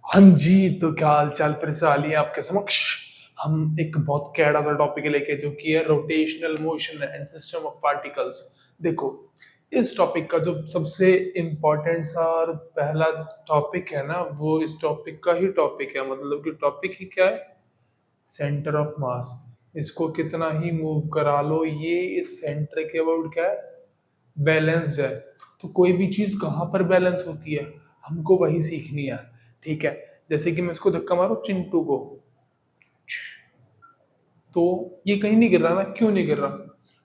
हाँ जी, तो क्या हाल-चाल फिर से आ लिए आपके समक्ष। हम एक बहुत कैड़ा सा टॉपिक लेके जो कि है rotational motion and system of particles. देखो, इस टॉपिक का जो सबसे इम्पोर्टेंट सा और पहला टॉपिक है ना, वो इस टॉपिक का ही टॉपिक है। मतलब कि टॉपिक ही क्या है? सेंटर ऑफ मास। इसको कितना ही मूव करा लो, ये इस सेंटर के अबाउट क्या है? बैलेंस्ड है। तो कोई भी चीज़ कहाँ पर बैलेंस होती है, हमको वही सीखनी है, ठीक है? जैसे कि मैं इसको धक्का मारूँ चिंटू को, तो ये कहीं नहीं गिर रहा ना, क्यों नहीं गिर रहा?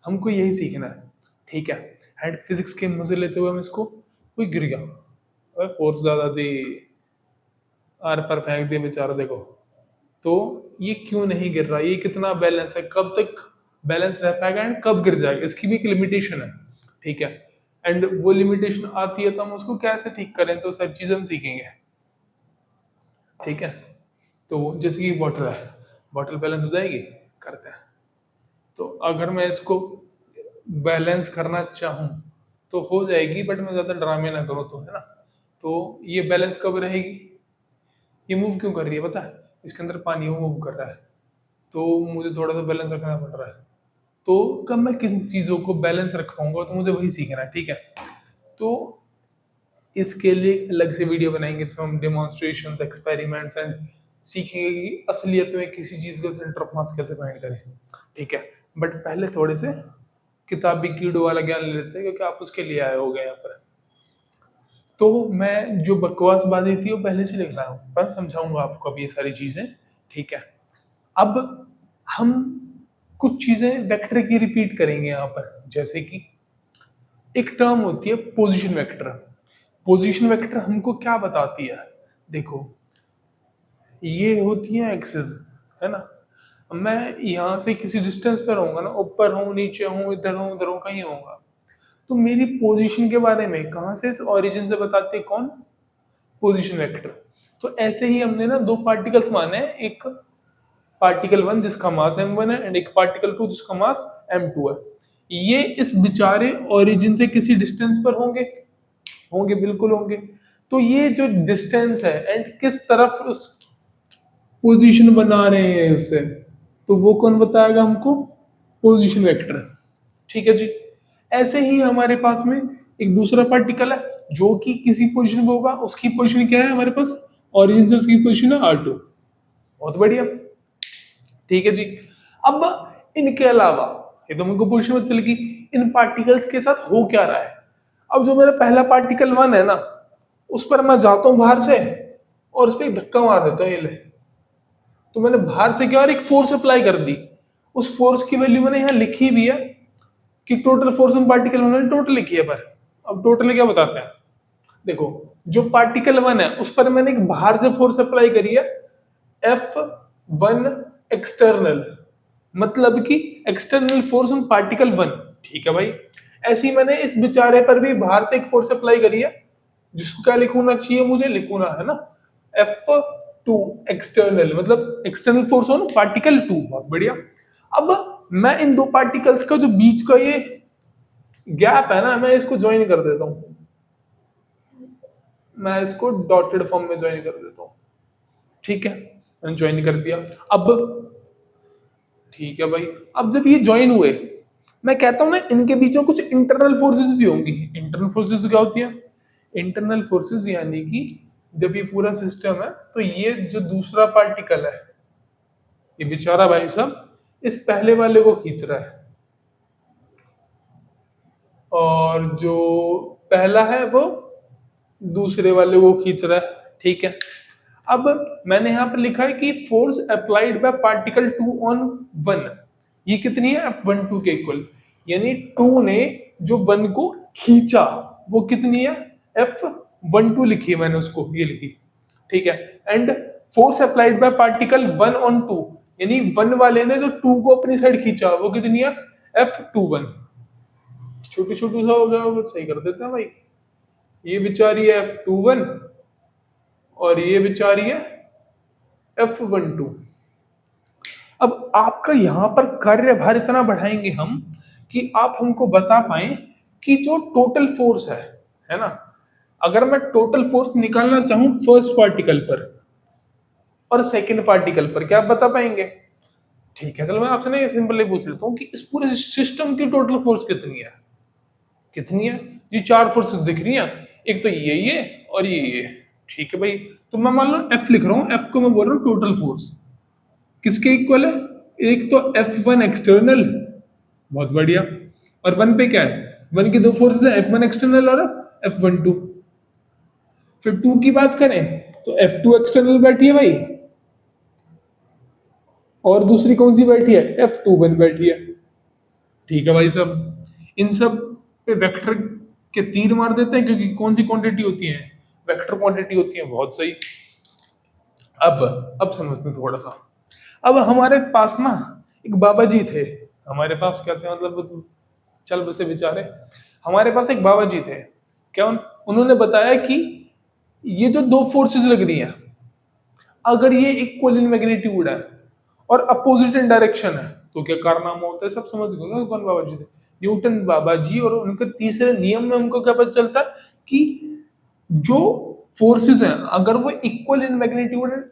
हमको यही सीखना है, ठीक है? एंड फिजिक्स के मजे लेते हुए हम इसको, कोई गिर गया, अरे फोर्स ज़्यादा थी, आर पर फेंक दिया बेचारा, देखो। तो ये क्यों नहीं गिर रहा, ये कितना बैलेंस है, कब तक बैलेंस रह पाएगा एंड कब गिर जाएगा, इसकी भी एक लिमिटेशन है, ठीक है? एंड वो लिमिटेशन आती है तो हम उसको कैसे ठीक करें, तो सब चीज़ हम सीखेंगे, ठीक है? तो जैसे कि बॉटल है, बॉटल बैलेंस हो जाएगी, करते हैं। तो अगर मैं इसको बैलेंस करना चाहूँ तो हो जाएगी, बट मैं ज़्यादा ड्रामे ना करूँ तो, है ना? तो ये बैलेंस कब रहेगी? ये मूव क्यों कर रही है पता है? इसके अंदर पानी वो मूव कर रहा है, तो मुझे थोड़ा सा बैलेंस रखना पड़ रहा है। तो कब मैं किन चीज़ों को बैलेंस रख पाऊंगा, तो मुझे वही सीखना है, ठीक है? तो इसके लिए एक अलग से वीडियो बनाएंगे जिसमें हम डेमोन्स्ट्रेशंस, एक्सपेरिमेंट्स एंड सीखेंगे कि असलियत में किसी चीज़ का सेंटर ऑफ मास कैसे फाइंड करें, ठीक है? बट पहले थोड़े से किताबी कीड़ों वाला ज्ञान ले लेते हैं, क्योंकि आप उसके लिए आए हो गए यहाँ पर। तो मैं जो बकवासबाजी थी वो पहले से लिख रहा हूँ, मैं समझाऊंगा आपको अब ये सारी चीज़ें, ठीक है? अब हम कुछ चीज़ें वेक्टर की रिपीट करेंगे यहाँ पर, जैसे कि एक टर्म होती है पोजीशन वेक्टर। पोजीशन वेक्टर हमको क्या बताती है? देखो, ये होती है एक्सेस, है ना? मैं यहाँ से किसी डिस्टेंस पर रहूंगा ना, ऊपर हूँ, नीचे हूँ, इधर हूँ, उधर हूँ, कहीं होऊंगा, तो मेरी पोजीशन के बारे में कहाँ से, इस ओरिजिन से बताते हैं कौन? Position vector. तो ऐसे ही हमने ना दो पार्टिकल्स माने हैं, एक पार्टिकल 1 जिसका मास m1 है एंड एक पार्टिकल 2 जिसका मास m2 है। ये इस बेचारे ओरिजिन से किसी डिस्टेंस पर होंगे, होंगे बिल्कुल होंगे। तो ये जो डिस्टेंस है एंड किस तरफ उस पोजीशन बना रहे हैं उससे, तो वो कौन बताएगा हमको? पोजीशन वेक्टर, ठीक है जी? ऐसे ही हमारे पास में एक दूसरा पार्टिकल है जो कि किसी पोजीशन पे होगा, उसकी पोजीशन क्या है हमारे पास? ओरिजिन से उसकी पोजीशन है r2। बहुत बढ़िया, ठीक है जी। अब इनके अलावा, ये तो मुझको पोजीशन में चल गई, इन पार्टिकल्स के साथ हो क्या रहा है? अब जो मेरा पहला पार्टिकल 1 है ना, उस पर मैं जाता हूँ बाहर से और उस पर एक धक्का मार देता हूँ, ये ले। तो मैंने बाहर से क्या और एक फोर्स अप्लाई कर दी। उस फोर्स की वैल्यू मैंने यहाँ लिखी भी है कि टोटल फोर्स ऑन पार्टिकल 1 मैंने टोटल लिखी है, पर अब टोटल क्या बताते हैं? देखो, जो पार्टिकल 1 है उस पर मैंने एक बाहर से फोर्स अप्लाई करी है, F1 एक्सटर्नल, मतलब कि एक्सटर्नल फोर्स ऑन पार्टिकल 1, ठीक है भाई? ऐसे ही मैंने इस बेचारे पर भी बाहर से एक फोर्स अप्लाई करी है, जिसको क्या लिखना चाहिए मुझे? लिखना है ना F2 एक्सटर्नल, मतलब एक्सटर्नल फोर्स ऑन पार्टिकल 2। बहुत बढ़िया। अब मैं इन दो पार्टिकल्स का जो बीच का ये गैप है ना, मैं इसको ज्वाइन कर देता हूँ, मैं इसको डॉटेड फॉर्म में ज्वाइन कर देता हूँ, ठीक है? मैंने ज्वाइन कर दिया। अब ठीक है भाई, अब जब ये ज्वाइन हुए, मैं कहता हूं ना इनके बीच में कुछ इंटरनल फोर्सेस भी होंगी। इंटरनल फोर्सेस क्या होती है? इंटरनल फोर्सेस यानी कि जब ये पूरा सिस्टम है, तो ये जो दूसरा पार्टिकल है, ये बेचारा भाई साहब इस पहले वाले को खींच रहा है, और जो पहला है वो दूसरे वाले को खींच रहा है, ठीक है? अब मैंने यहां पर लिखा है कि force applied by particle 2 on 1, ये कितनी है? F12 के इक्वल, यानी 2 ने जो 1 को खींचा वो कितनी है? F12 लिखी है मैंने उसको, ये लिखी, ठीक है? And force applied by particle 1 on 2, यानी 1 वाले ने जो 2 को अपनी साइड खींचा वो कितनी है? F21। छोटी छोटी सा हो गया, वो सही कर देते हैं भाई। ये बेचारी है F21 और ये बेचारी है F12। अब आपका यहाँ पर कार्यभार इतना बढ़ाएंगे हम कि आप हमको बता पाए कि जो टोटल फोर्स है ना, अगर मैं टोटल फोर्स निकालना चाहूं फर्स्ट पार्टिकल पर, और सेकंड पार्टिकल पर, क्या आप बता पाएंगे? ठीक है, चलो मैं आपसे ना ये सिंपली पूछ लेता हूँ कि इस पूरे सिस्टम की टोटल फोर्स कितनी है? कितनी है? ये चार फोर्सेस दिख रही हैं, एक तो ये और ये। ठीक है भाई, तो मैं मान लो एफ लिख रहा हूँ, एफ को मैं बोल रहा हूँ टोटल फोर्स किसके इक्वल है? एक तो F1 एक्सटर्नल, बहुत बढ़िया, और वन पे क्या है? वन की दो फोर्सेस है, F1 एक्सटर्नल और F1 टू। फिर टू की बात करें तो F2 एक्सटर्नल बैठी है भाई, और दूसरी कौन सी बैठी है? F21 बैठी है। ठीक है भाई साहब, इन सब पे वेक्टर के तीर मार देते हैं, क्योंकि कौन सी क्वांटिटी होती है? वेक्टर क्वांटिटी होती है। बहुत सही। अब समझते हैं थोड़ा सा। अब हमारे पास ना एक बाबा जी थे, हमारे पास क्या थे, मतलब चल बसे बेचारे, हमारे पास एक बाबा जी थे। क्या उन्होंने बताया कि ये जो दो फोर्सेस लग रही हैं, अगर ये इक्वल इन मैग्नीट्यूड है और अपोजिट इन डायरेक्शन है, तो क्या कारनामा होता है? सब समझ गए कौन बाबा जी थे? न्यूटन बाबा जी। और उनके तीसरे नियम में उनको क्या पता चलता है कि जो फोर्सेस हैं, अगर वो equal in magnitude and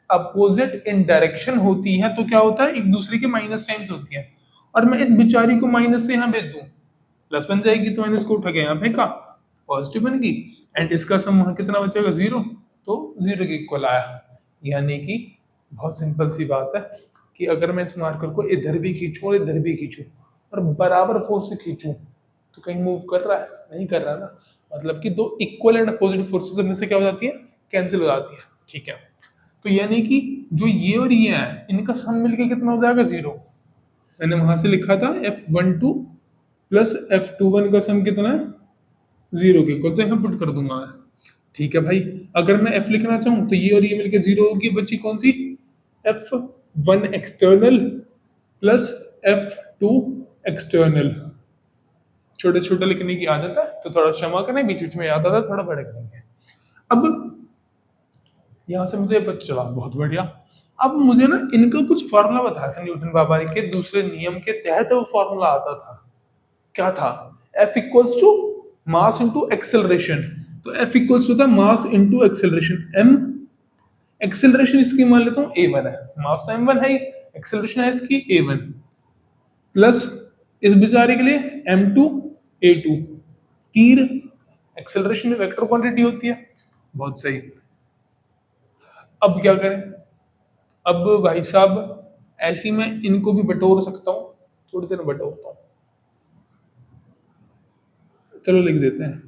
opposite in direction होती है, तो क्या होता है? एक दूसरे के माइनस टाइम्स होती है। और मैं इस बिचारी को माइनस से यहाँ भेज दूं, प्लस बन जाएगी, तो मैंने इसको उठा के यहाँ फेंका, पॉजिटिव बन गई, एंड इसका सम वहां कितना बचेगा? जीरो। तो जीरो के इक्वल आया। यानी कि बहुत सिंपल सी बात है कि अगर मैं इस मार्कर को इधर भी खींचूं और इधर भी खींचूं और बराबर फोर्स से खींचूं, तो कहीं मूव कर रहा है? नहीं कर रहा ना। मतलब कि दो इक्वल एंड अपोजिट फोर्सेस में से क्या हो जाती है? कैंसिल हो जाती है। ठीक है, तो यानी कि जो ये और ये है, इनका सम मिलके कितना हो जाएगा? जीरो। मैंने वहां से लिखा था F12 प्लस F21 का सम कितना है? जीरो के इक्वल, तो यहाँ पुट कर दूंगा मैं। ठीक है भाई, अगर मैं F लिखना चाहूं तो ये और ये मिलके जीरो होगी, बची कौन सी? F1 external plus F2 external. छोटे छोटे लिखने की आदत है, तो थोड़ा क्षमा करें, बीच बीच में याद आता है, थोड़ा बड़े करेंगे। अब यहां से मुझे पता चला, बहुत बढ़िया। अब मुझे ना इनका कुछ फॉर्मूला बताया था न्यूटन बाबा के दूसरे नियम के तहत, वो फॉर्मूला आता था। क्या था? F equals to mass into acceleration. तो F इक्वल्स टू था mass into acceleration. M acceleration इसकी मान लेता हूँ A1 है, मास तो M1 है, एक्सेलरेशन है इसकी A1, प्लस इस बेचारे के लिए M2 A2। तीर एक्सेलरेशन में वेक्टर क्वांटिटी होती है। बहुत सही। अब क्या करें? अब भाई साहब ऐसी मैं इनको भी बटोर सकता हूँ, थोड़ी देर बटोरता हूँ। चलो लिख देते हैं,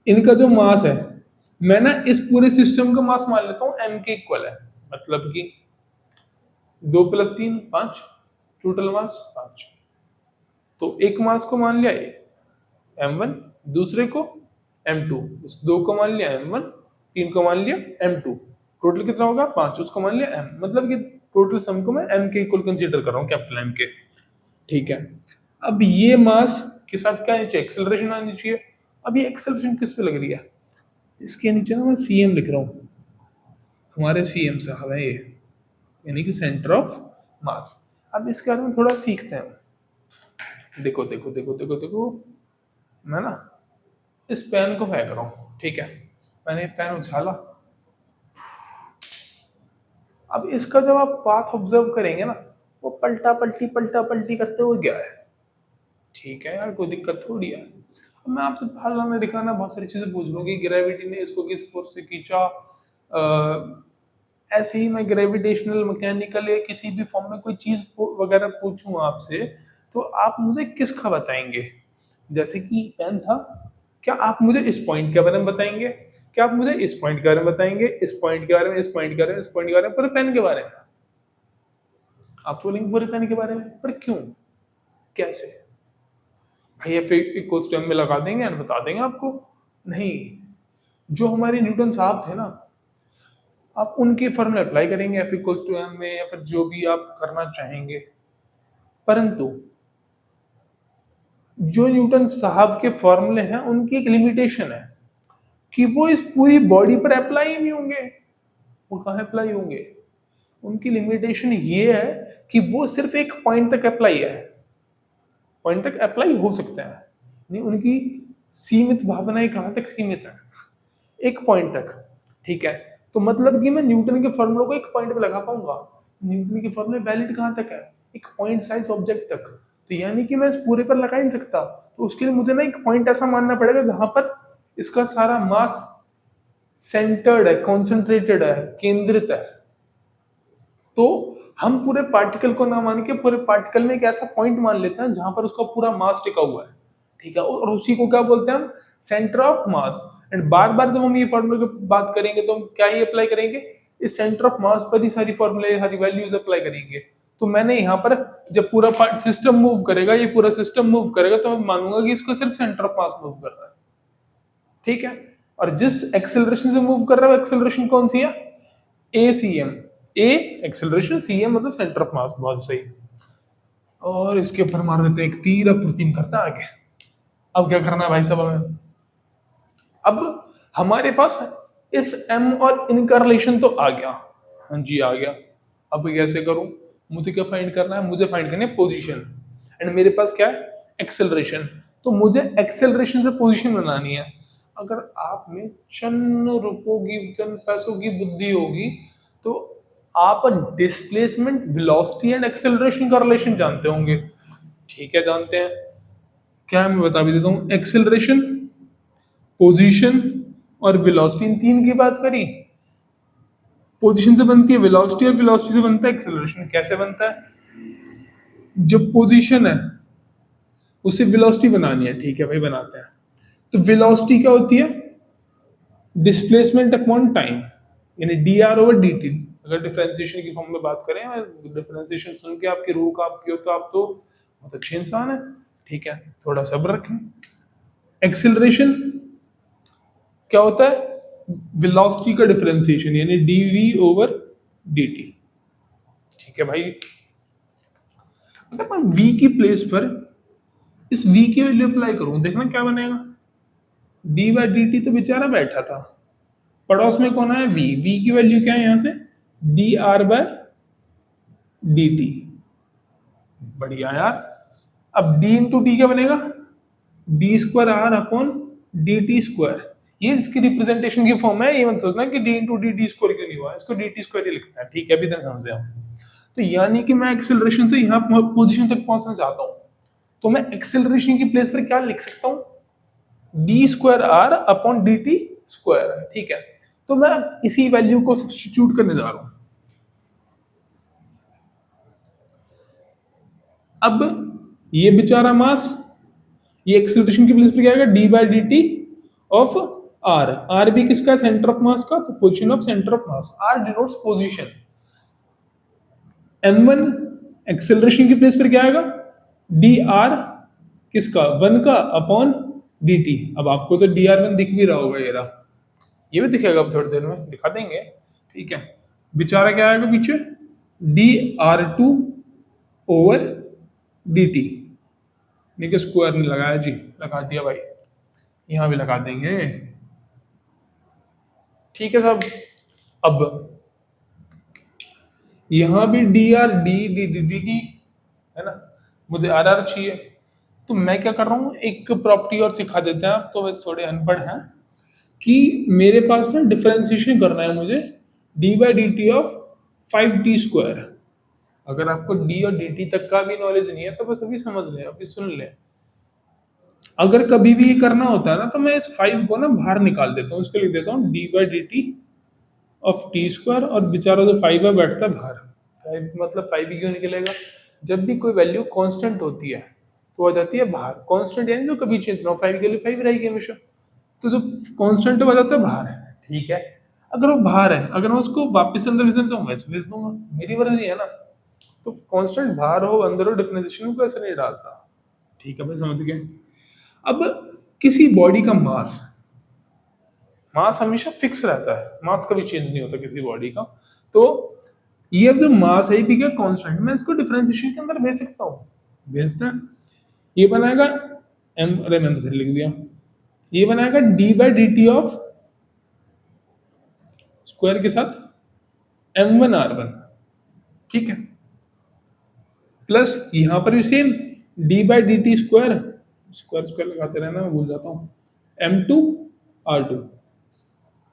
इनका जो मास है, मैं ना इस पूरे सिस्टम का मास मान लेता हूँ m के इक्वल है। मतलब कि 2 + 3 5, टोटल मास 5। तो एक मास को मान लिया m1, दूसरे को m2, इस दो को मान लिया m1, तीन को मान लिया m2, टोटल कितना होगा? 5। उसको मान लिया m, मतलब कि टोटल सम को मैं m के इक्वल कंसीडर कर रहा हूँ, कैपिटल M के। ठीक है, अब ये मास के साथ क्या नीचे एक्सेलरेशन आनी चाहिए। अब ये एक्सेलरेशन किस पे लग रही है? इसके नीचे ना मैं CM लिख रहा हूँ, हमारे CM साहब है ये, यानी कि सेंटर ऑफ मास। अब इसके बारे में थोड़ा सीखते हैं। देखो देखो देखो देखो देखो, मैं ना इस पेन को फेंक रहा हूँ, ठीक है, मैंने पेन उछाला। अब इसका जब आप पाथ ऑब्जर्व करेंगे ना, वो पलटा पलटी करते हुए गया है। ठीक है यार, कोई दिक्कत थोड़ी है। अब मैं आपसे फलाना दिखाना बहुत सारी चीजें पूछ लूँ कि ग्रेविटी ने इसको किस फोर्स से खींचा। ऐसे ही मैं ग्रेविटेशनल मैकेनिकल या किसी भी फॉर्म में कोई चीज वगैरह पूछूं आपसे, तो आप मुझे किसका बताएंगे? जैसे कि पेन था, क्या आप मुझे इस पॉइंट के बारे में बताएंगे? क्या आप मुझे इस पॉइंट के बारे में बताएंगे? इस पॉइंट के बारे में, इस पॉइंट के बारे में, इस पॉइंट के बारे में, पूरे पेन के बारे में? आप बोलेंगे पूरे पेन के बारे में, पर क्यों, कैसे? भाई एफ इक्वल्स टू एम में लगा देंगे और बता देंगे आपको? नहीं, जो हमारे न्यूटन साहब थे ना, आप उनके फॉर्मूला अप्लाई करेंगे एफ इक्वल्स टू एम में, या फिर जो भी आप करना चाहेंगे। परंतु जो न्यूटन साहब के फॉर्मूले हैं, उनकी एक लिमिटेशन है कि वो इस पूरी बॉडी पर अप्लाई नहीं होंगे। वो कहाँ अप्लाई होंगे? उनकी लिमिटेशन ये है कि वो सिर्फ एक पॉइंट तक अप्लाई है, पॉइंट तक अप्लाई हो सकता है। नहीं, उनकी सीमित भावनाएं कहाँ तक सीमित है? एक पॉइंट तक। ठीक है, तो मतलब कि मैं न्यूटन के फॉर्मूला को एक पॉइंट पे लगा पाऊंगा। न्यूटन के फॉर्मूले वैलिड कहाँ तक है, एक पॉइंट साइज ऑब्जेक्ट तक। तो यानी कि मैं इस पूरे पर लगा ही नहीं सकता, तो उसके लिए मुझे ना एक पॉइंट ऐसा मानना पड़ेगा जहां पर इसका सारा मास सेंटर्ड है, कॉन्सेंट्रेटेड है, केंद्रित है। तो हम पूरे पार्टिकल को ना मान के पूरे पार्टिकल में एक ऐसा पॉइंट मान लेते हैं जहां पर उसका पूरा मास टिका हुआ है, ठीक है, और उसी को क्या बोलते हैं हम, सेंटर ऑफ मास। एंड बार बार जब हम ये फॉर्मूले की बात करेंगे तो हम क्या ही अप्लाई करेंगे, इस सेंटर ऑफ मास पर ही सारी फॉर्मूले, सारी वैल्यूज अप्लाई करेंगे। तो मैंने यहाँ पर जब पूरा सिस्टम मूव करेगा, ये पूरा सिस्टम मूव करेगा, तो मैं मानूंगा कि इसको सिर्फ सेंटर ऑफ मास मूव कर रहा है, ठीक है। और जिस एक्सेलरेशन से मूव कर रहा है वो एक्सेलरेशन कौन सी है, ए सी एम, ए एक्सेलरेशन, सी एम मतलब सेंटर ऑफ मास। बहुत सही। और इसके ऊपर मार देते हैं एक तीर, अब प्रतिम करता है आगे। अब क्या करना है भाई साहब हमें, अब हमारे पास इस m और इनका रिलेशन तो आ गया, हाँ जी आ गया। अब कैसे करूं, मुझे क्या फाइंड करना है, मुझे फाइंड करनी है पोजीशन, एंड मेरे पास क्या है, एक्सेलरेशन। तो मुझे एक्सेलरेशन से पोजीशन बनानी है। अगर आप में चंद रुपयों की, चंद पैसों की बुद्धि होगी तो आप डिस्प्लेसमेंट, वेलोसिटी एंड एक्सेलरेशन का रिलेशन जानते होंगे, ठीक है, जानते हैं। क्या मैं बता भी देता हूँ, एक्सेलरेशन, पोजीशन और वेलोसिटी, इन तीन की बात करी। पोजीशन से बनती है वेलोसिटी और वेलोसिटी से बनता है एक्सेलरेशन। कैसे बनता है, जो पोजीशन है उसे वेलोसिटी बनानी है, ठीक है भाई बनाते हैं। तो वेलोसिटी क्या होती है, डिस्प्लेसमेंट अपॉन टाइम, यानी D R over d T. अगर डिफरेंशिएशन की फॉर्म में बात करें, डिफरेंशिएशन सुन के आपकी रूह कांपती हो तो आप तो बहुत अच्छे इंसान है, ठीक है, थोड़ा सब्र रखें। एक्सेलरेशन क्या होता है, वेलोसिटी का डिफरेंशिएशन, यानी dv ओवर dt, ठीक है भाई। अगर मैं v की प्लेस पर इस v की वैल्यू अप्लाई करूं, देखना क्या बनेगा, d बाई डी टी तो बेचारा बैठा था, पड़ोस में कौन है, v की वैल्यू क्या है यहां से, d r by d t. बढ़िया यार। अब d इंटू टी क्या बनेगा, d square r upon d t square. ये इसकी रिप्रेजेंटेशन की फॉर्म है, ये मत सोचना कि d into D t square क्यों नहीं हुआ, इसको डी टी स्क्वायर ही लिखना है, ठीक है, अभी तक समझे हम। तो यानी कि मैं एक्सेलरेशन से यहाँ पोजीशन तक पहुंचना चाहता हूँ, तो मैं एक्सेलरेशन की प्लेस पर क्या लिख सकता हूँ, d square r upon d t square, ठीक है। तो मैं इसी वैल्यू को सब्स्टिट्यूट करने जा रहा हूं। अब ये बेचारा मास, ये एक्सेलरेशन की प्लेस पे क्या आएगा, d by d t of r. R भी किसका, सेंटर ऑफ मास का, तो position of center of mass, r denotes position. m1 acceleration की प्लेस पर क्या आएगा, डी आर किसका, वन का अपॉन डी टी। अब आपको तो डी आर वन दिख भी रहा होगा, ये भी दिखेगा, अब थोड़ी देर में दिखा देंगे, ठीक है। बेचारा क्या आएगा पीछे, d r two over d t, देखिए स्क्वायर नहीं लगाया जी, लगा दिया भाई, यहां भी लगा देंगे, ठीक है साहब। अब यहां भी D R D D D D D है ना, मुझे आर आर चाहिए। तो मैं क्या कर रहा हूँ, एक प्रॉपर्टी और सिखा देते हैं, आप तो वैसे थोड़े अनपढ़ हैं, कि मेरे पास ना डिफरेंशिएशन करना है मुझे D by d t of 5t square. अगर आपको डी और डी टी तक का भी नॉलेज नहीं है तो बस अभी समझ लें, अभी सुन लें। अगर कभी भी ये करना होता है ना, तो मैं इस 5 को ना बाहर निकाल देता हूँ, इसको लिख देता हूँ D by d t of T square, और बेचारा जो 5 है बैठता है बाहर। 5 मतलब 5 ही क्यों निकलेगा, जब भी कोई वैल्यू कांस्टेंट होती है तो आ जाती है बाहर, कांस्टेंट यानी जो कभी चेंज ना हो, 5 के लिए 5 रहेगी हमेशा, तो जो कांस्टेंट हो जाता है बाहर है, ठीक है। अगर वो बाहर है, अगर मैं उसको वापस अंदर भेजना चाहूँ वैसे भेज दूंगा, मेरी मर्जी है ना। तो कांस्टेंट बाहर हो अंदर हो, डिफरेंशिएशन को ऐसे नहीं डालता, ठीक है भाई, समझ गए। अब किसी बॉडी का मास, मास हमेशा फिक्स रहता है, मास कभी चेंज नहीं होता किसी बॉडी का। तो ये जो मास है ये क्या कांस्टेंट, मैं इसको डिफरेंशिएशन के अंदर भेज सकता हूँ, भेजता है, ये बनाएगा एम, अरे मैंने तो फिर लिख दिया, ये बनाएगा D by d t of square के साथ m1r1, ठीक है, प्लस यहां पर भी same D by d t square, square square लगाते रहना, मैं भूल जाता हूँ, m2r2,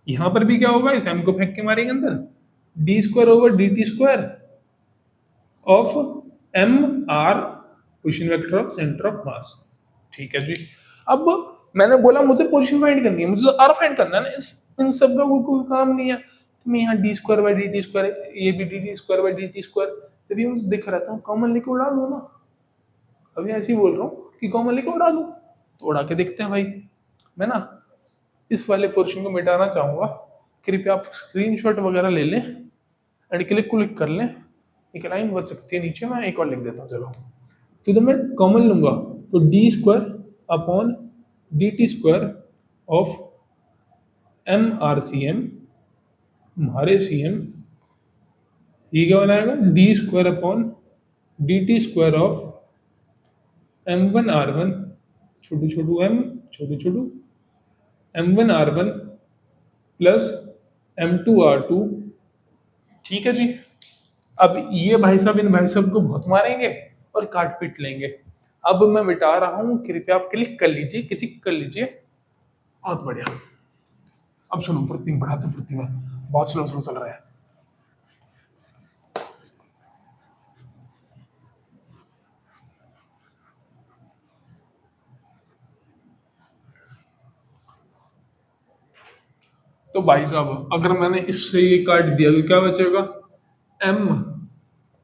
यहाँ पर भी क्या होगा, इस m को फेंक के मारेंगे अंदर, d square over d t square of m r position vector of center of mass. ठीक है जी। अब मैंने बोला मुझे पोजीशन फाइंड करनी है, मुझे तो आर फाइंड करना है ना, इस इन सब का कोई काम नहीं है। तो मैं यहाँ D square by d t square, ये भी D t square by d t square, जब ये मुझे दिख रहा था कॉमन लेके उड़ा लूँ ना। अभी ऐसे ही बोल रहा हूँ कि कॉमन लेके उड़ा लूँ, तो उड़ा के देखते हैं भाई। मैं ना इस वाले पोर्शन को मिटाना चाहूंगा, कृपया आप स्क्रीनशॉट वगैरह ले लें एंड क्लिक कर लें। एक लाइन बच सकती है नीचे, मैं एक और लिख देता हूँ। चलो, तो जब मैं कॉमन लूंगा तो d square upon d t square of m r c m, हमारे सी एम, ये क्या बनाएगा, d square upon d t square of m one r one, छोटू छोटू एम, छोटू छोटू m one r one plus m two r two. ठीक है जी। अब ये भाई साहब इन भाई साहब को बहुत मारेंगे और काट पीट लेंगे। अब मैं मिटा रहा हूं, कृपया आप क्लिक कर लीजिए, किसी कर लीजिए। बहुत बढ़िया। अब सुनो, पृथ्वी बढ़ाते, पृथ्वी में बहुत स्लो स्लो चल रहा है। तो भाई साहब अगर मैंने इससे ये काट दिया तो क्या बचेगा, m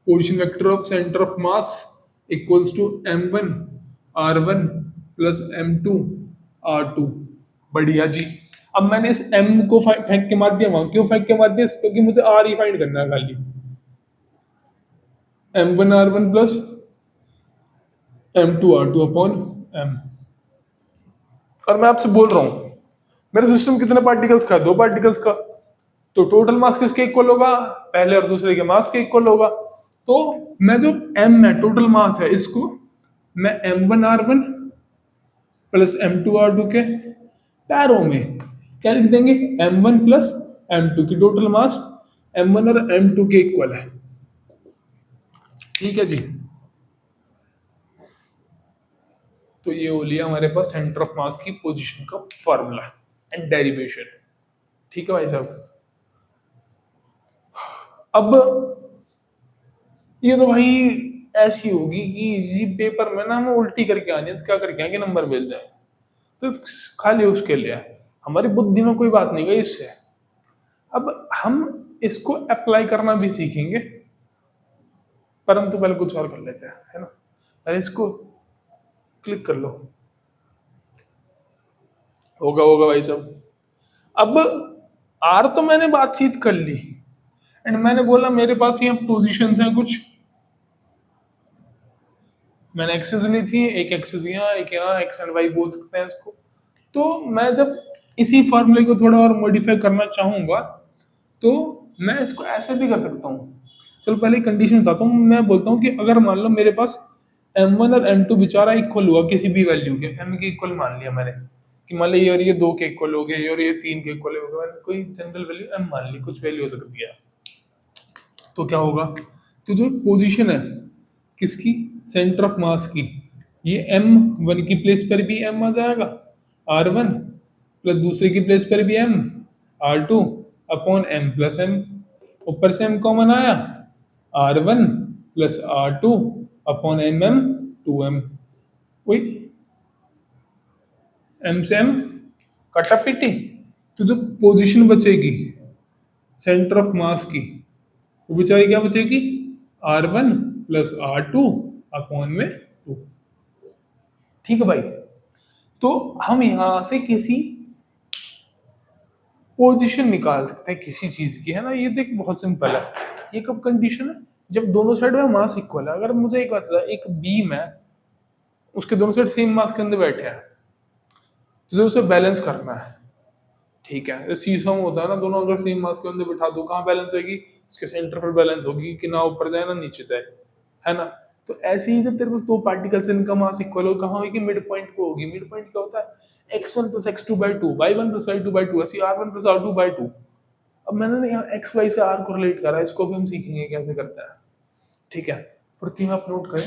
position vector of center of mass equals to m1 r1 plus m2 r2। बढ़िया जी। अब मैंने इस m को फेंक के मार दिया वहां, क्यों फेंक के मार दिया, क्योंकि मुझे r ही फाइंड करना है खाली। m1 r1 plus m2 r2 upon m। और मैं आपसे बोल रहा हूं मेरा सिस्टम कितने पार्टिकल्स का, 2 पार्टिकल्स का, तो टोटल मास किसके इक्वल होगा, पहले और दूसरे के मास के इक्वल होगा। तो मैं जो m है टोटल मास है, इसको मैं m1 r1 plus m2 r2 के पैरों में क्या लिख देंगे, m1 प्लस m2 की टोटल मास m1 और m2 के इक्वल है। ठीक है जी। तो ये हो लिया हमारे पास सेंटर ऑफ मास की पोजीशन का फॉर्मूला एंड डेरिवेशन। ठीक है भाई साहब। अब ये तो भाई ऐसी होगी कि इसी पेपर में ना हमें उल्टी करके आनी है, तो क्या करके आएंगे, नंबर मिल जाए, तो खाली उसके लिए हमारी बुद्धि में कोई बात नहीं गई इससे। अब हम इसको अप्लाई करना भी सीखेंगे, परंतु पहले कुछ और कर लेते हैं, है ना। पहले इसको क्लिक कर लो, होगा होगा भाई साहब। अब आर तो मैंने बातचीत कर ली एंड मैंने बोला मेरे पास ये पोजीशंस हैं कुछ, मैंने एक्सेस ली थी, एक एक्सेस यहाँ एक यहाँ, एक्स एंड वाई बोल सकते हैं इसको। तो मैं जब इसी फॉर्मूले को थोड़ा और मॉडिफाई करना चाहूंगा तो मैं इसको ऐसे भी कर सकता हूँ। चलो पहले कंडीशन बताता हूँ। मैं बोलता हूँ कि अगर मान लो मेरे पास m1 और m2 बेचारा इक्वल हुआ किसी भी वैल्यू के, m के इक्वल मान लिया मैंने कि मान लो ये और ये 2 के इक्वल हो गए और ये 3 के इक्वल हो गए, मैंने कोई जनरल वैल्यू m मान ली, कुछ वैल्यू हो सकती है। तो क्या होगा, तो जो पोजीशन है किसकी, सेंटर ऑफ मास की, ये m1 की प्लेस पर भी m आ जाएगा r1 प्लस दूसरे की प्लेस पर भी m r2 upon m plus m, ऊपर से m कॉमन आया r1 plus r2 upon mm 2m, वही m से m कटा पीटी। तो जो पोजीशन बचेगी सेंटर ऑफ मास की, वो बेचारी क्या बचेगी, r1 प्लस r2 अपॉन में 2। ठीक है भाई। तो हम यहां से किसी पोजीशन निकाल सकते हैं किसी चीज की, है ना। ये देख बहुत सिंपल है। ये कब कंडीशन है, जब दोनों साइड में मास इक्वल है। अगर मुझे एक बात बता, एक बीम है, उसके दोनों साइड सेम मास के अंदर बैठे हैं, तो उसे बैलेंस करना है। ठीक है, सीसम होता है ना, दोनों अगर सेम मास के अंदर बिठा दो, कहाँ बैलेंस होगी, उसके सेंटर पर बैलेंस होगी कि ना ऊपर जाए ना नीचे जाए, है ना। तो ऐसे ही जब तेरे पास 2 पार्टिकल्स इनका मास इक्वल हो, कहाँ होगी, मिड पॉइंट को होगी। मिड पॉइंट क्या होता है, x1 plus x2 by 2, y1 plus y2 by 2, ऐसी r1 प्लस r2 बाई 2। अब मैंने ना यहाँ x y से r को रिलेट करा है, इसको भी हम सीखेंगे कैसे करते हैं। ठीक है, पृथ्वी में आप नोट करें।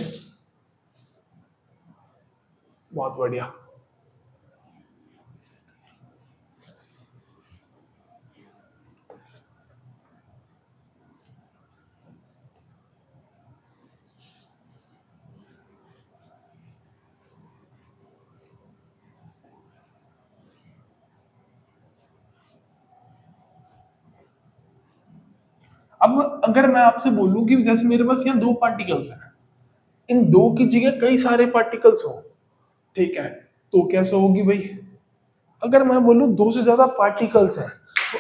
बहुत बढ़िया। अब अगर मैं आपसे बोलूं कि जैसे मेरे पास यहाँ दो पार्टिकल्स हैं, इन दो की जगह कई सारे पार्टिकल्स हो, ठीक है, तो कैसे होगी भाई? अगर मैं बोलूं दो से ज्यादा पार्टिकल्स हैं, तो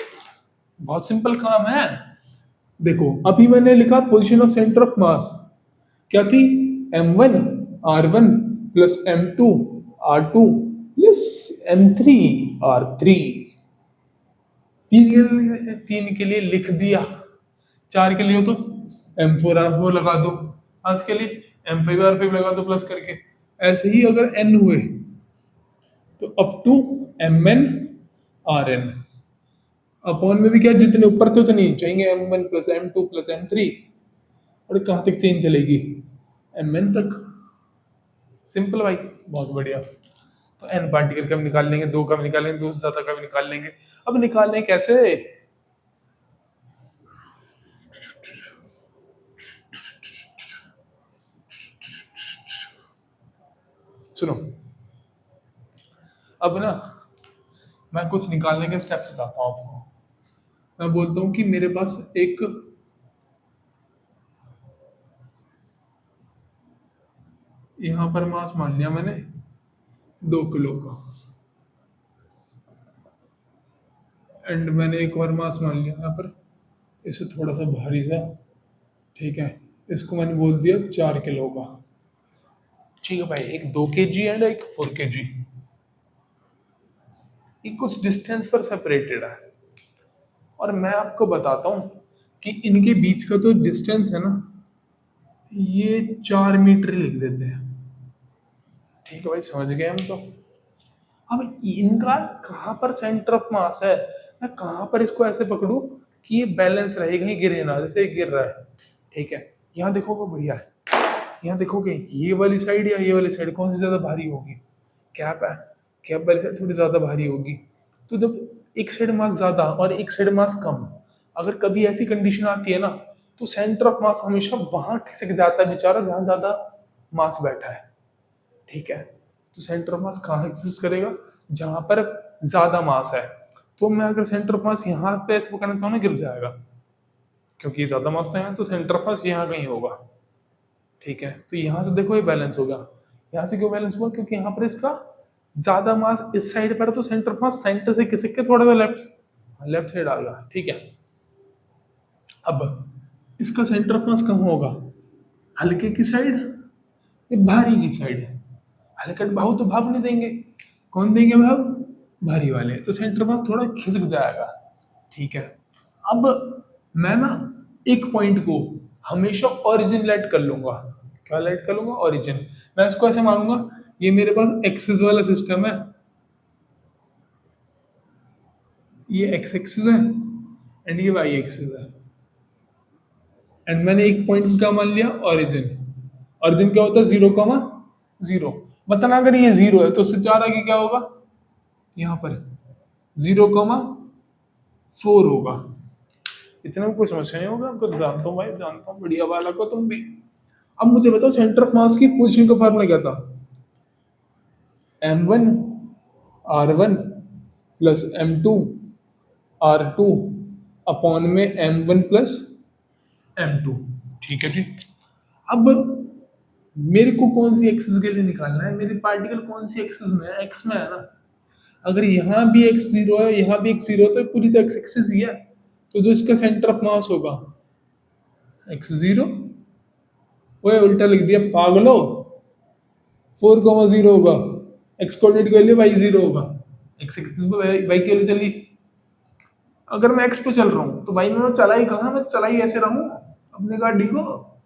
बहुत सिंपल काम है। देखो अभी मैंने लिखा पोजीशन ऑफ सेंटर ऑफ मास, क्या थी? m1 r1 plus m2 r2 plus m3 r3। तीन के लिए लिख दिया, चार के लिए हो तो m4 r4 लगा दो, पांच के लिए m5 r5 लगा दो प्लस करके। ऐसे ही अगर n हुए तो up to mn rn। Upon में भी क्या, जितने ऊपर थे उतने नीचे आएंगे, m1 plus m2 plus m3। और कहाँ तक चेंज चलेगी? mn तक। सिंपल भाई, बहुत बढ़िया। तो n पार्टिकल कब निकाल लेंगे? दो कब निकालेंगे? दो से ज्यादा कब निकाल लेंगे? अब निकालने कैसे? सुनो, अब ना मैं कुछ निकालने के स्टेप्स बताता हूँ आपको। मैं बोलता हूँ कि मेरे पास एक यहाँ पर मास मान लिया मैंने 2 किलो का, एंड मैंने एक और मास मान लिया यहाँ पर, इसे थोड़ा सा भारी सा, ठीक है, इसको मैंने बोल दिया 4 किलो का। ठीक है भाई, एक 2 kg एंड एक 4 kg, ये कुछ डिस्टेंस पर सेपरेटेड है। और मैं आपको बताता हूँ कि इनके बीच का जो डिस्टेंस है ना, ये 4 मीटर लिख देते हैं। ठीक है भाई, समझ गए हम तो। अब इनका कहाँ पर सेंटर ऑफ मास है, मैं कहाँ पर इसको ऐसे पकड़ूं कि ये बैलेंस रहे, कहीं गिरे ना, जैसे गिर रहा है। ठीक है, यहाँ देखोगे बढ़िया है, यहाँ देखोगे ये वाली साइड या ये वाली साइड कौन सी ज्यादा भारी होगी? कैप है, कैप वाली साइड थोड़ी ज्यादा भारी होगी। तो जब एक साइड मास ज्यादा और एक साइड मास कम, अगर कभी ऐसी कंडीशन आती है ना, तो सेंटर ऑफ मास हमेशा वहां खिसक जाता है बेचारा जहां ज्यादा मास बैठा है। ठीक है, तो सेंटर ऑफ मास कहाँ एग्जिस्ट करेगा? जहां पर ज्यादा मास है। तो मैं अगर सेंटर ऑफ मास यहाँ पे ऐसे पकड़ना चाहूँ ना, गिर जाएगा, क्योंकि ज्यादा मास तो यहाँ, तो सेंटर ऑफ मास यहाँ कहीं होगा। ठीक है, तो यहाँ से देखो ये बैलेंस होगा। यहाँ से क्यों बैलेंस हुआ? क्योंकि यहाँ पर इसका ज्यादा मास इस साइड पर है, तो सेंटर ऑफ मास सेंटर से खिसक के थोड़ा सा लेफ्ट लेफ्ट साइड आ गया। ठीक है, अब इसका सेंटर ऑफ मास कहाँ होगा? हल्के की साइड या भारी की साइड? हल्का भाव तो भाव नहीं देंगे, कौन देंगे भाव? भारी वाले। तो सेंटर मास थोड़ा खिसक जाएगा। ठीक है, अब मैं ना एक पॉइंट को हमेशा ओरिजिन लेट कर लूंगा। क्या लेट कर लूंगा? ओरिजिन। मैं इसको ऐसे मानूंगा, ये मेरे पास एक्सिस वाला सिस्टम है, ये एक्स एक्सिस है एंड ये वाई एक्सिस है, एंड मैंने एक पॉइंट क्या मान लिया? ओरिजिन। ओरिजिन क्या होता है? 0,0। बताना अगर ये 0 है तो उससे 4 आगे क्या होगा? यहाँ पर 0,4 होगा। इतना भी कोई समस्या नहीं होगा, आपको जानता हूँ भाई, जानता हूँ, बढ़िया वाला को तुम भी। अब मुझे बताओ सेंटर ऑफ मास की पोजीशन का फॉर्मूला क्या था? m1 r1 plus m2 r2 upon में m1 प्लस m2। ठीक है जी, अब मेरे को कौन सी एक्सिस के लिए निकालना है? मेरी पार्टिकल कौन सी एक्सिस में है? एक्स में है ना। अगर यहाँ भी x0 है, यहाँ भी x0 है, तो पूरी तो एक्स एक्सिस ही है। तो जो इसका सेंटर ऑफ मास होगा x0, वो उल्टा लिख दिया पागलो, 4,0 होगा। एक्स कोऑर्डिनेट के लिए y0 होगा, एक्स एक्सिस पे y के लिए चली। अगर मैं एक्स पे चल रहा हूँ तो भाई मैं चला ही कहाँ, मैं चला ही ऐसे रहूँ अपनी गाड़ी को,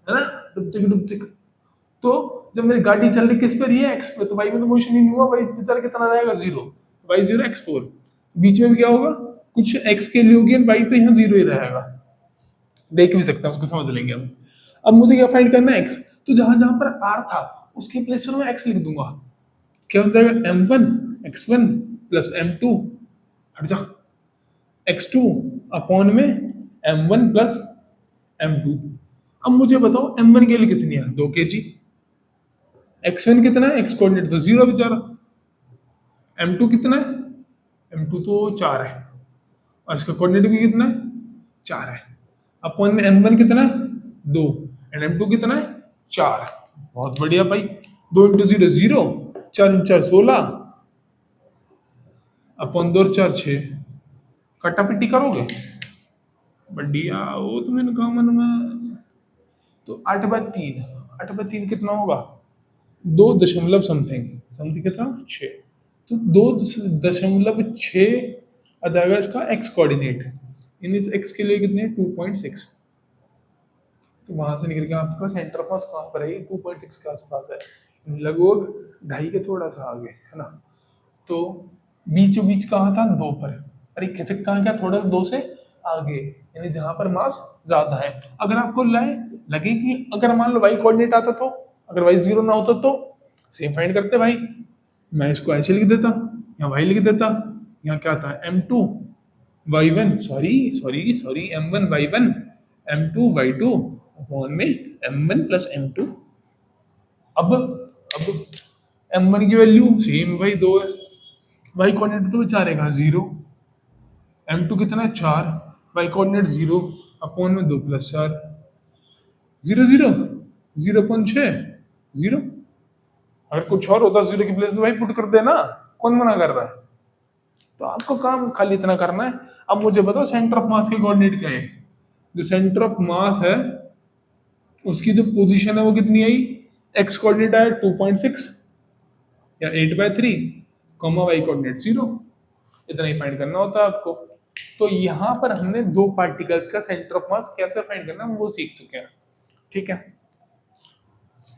है ना, डुबचिक डुबचिक। तो जब मेरी गाड़ी चल रही किस पे रही है? एक्स पे, तो भाई में तो मोशन ही नहीं हुआ, भाई बेचारा कितना रहेगा? 0। y0 x4, बीच में भी क्या होगा? कुछ x के लिए होगी, y तो यहाँ 0 ही रहेगा। देख भी सकते हैं, उसको समझ लेंगे हम। अब मुझे क्या फाइंड करना है? x। तो जहां जहां पर r था उसकी प्लेस पर मैं x लिख दूंगा। क्या हो जाएगा? m1 x1 प्लस m2, हट जा, x2 अपॉन में m1 प्लस m2। अब मुझे बताओ m1 के लिए कितनी है? 2 kg। x1 कितना है? x कोऑर्डिनेट तो 0 बेचारा। m2 कितना है? m2 तो 4 है, और इसका कोऑर्डिनेट भी कितना है? 4 है। अपॉन में m1 कितना है 2 एंड m2 कितना है 4। बहुत बढ़िया भाई, 2 इंटू 0 0, 4 इंटू 4 16, अपॉन 2 और 4 6। कटापिटी करोगे? बढ़िया, वो तो मैंने कहा मन में। तो 8/3, 8/3 कितना होगा 2 दशमलव समथिंग समथिंग कितना 6। तो 2.6 आ जाएगा इसका x कोऑर्डिनेट। इन इस x के लिए कितने 2.6। तो वहां से निकल के आपका सेंटर ऑफ मास कहाँ पर है 2.6 के आसपास है, लगभग 2.5 के थोड़ा सा आगे है ना। तो बीचों बीच कहाँ था 2 पर, अरे खिसक कहाँ क्या थोड़ा सा 2 से आगे, यानी जहां पर मास ज्यादा है। अगर आपको लगे कि अगर मान लो y कोऑर्डिनेट आता तो, अगर y 0 ना होता तो सेम फाइंड करते भाई। मैं इसको ऐसे लिख देता, यहाँ y लिख देता, यहाँ क्या था m2 y1 sorry sorry sorry m1 y1 m2 y2 upon में m1 प्लस m2। अब m1 की वैल्यू सेम भाई 2 है, y कोऑर्डिनेट तो विचारेगा 0, m2 कितना है 4, y कोऑर्डिनेट 0 अपॉन में 2 प्लस 4, 0 0 0.6 0। अगर कुछ और होता 0 की प्लेस में भाई पुट कर देना, कौन मना कर रहा है। तो आपको काम खाली इतना करना है। अब मुझे बताओ सेंटर ऑफ मास के कोऑर्डिनेट क्या है। जो सेंटर ऑफ मास है उसकी जो पोजीशन है वो कितनी आई, एक्स कोऑर्डिनेट आया 2.6 या 8/3, वाई कोऑर्डिनेट 0। इतना ही फाइंड करना होता है आपको। तो यहाँ पर हमने 2 पार्टिकल्स का सेंटर ऑफ मास कैसे फाइंड करना है वो सीख चुके हैं। ठीक है,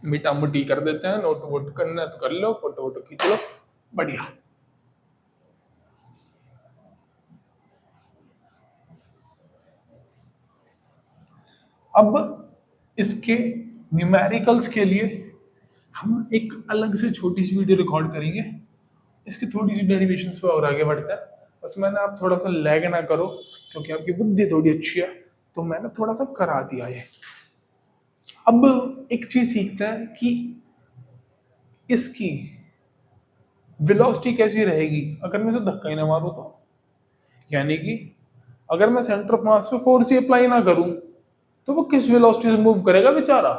मीठा मुटी कर देते हैं, नोट वोट करना है तो कर लो, फोटो वोटो खींच लो, बढ़िया। अब इसके न्यूमेरिकल्स के लिए हम एक अलग से छोटी सी वीडियो रिकॉर्ड करेंगे, इसकी थोड़ी सी डेरिवेशंस पे और आगे बढ़ते हैं। बस मैंने आप थोड़ा सा लैग ना करो क्योंकि आपकी बुद्धि थोड़ी अच्छी है, तो मैंने थोड़ा सा करा दिया है। अब एक चीज सीखते हैं कि इसकी वेलोसिटी कैसी रहेगी अगर मैं इसे धक्का ही ना मारूं तो। यानी कि अगर मैं सेंटर ऑफ मास पे फोर्स ही अप्लाई ना करूं तो वो किस वेलोसिटी से मूव करेगा बेचारा,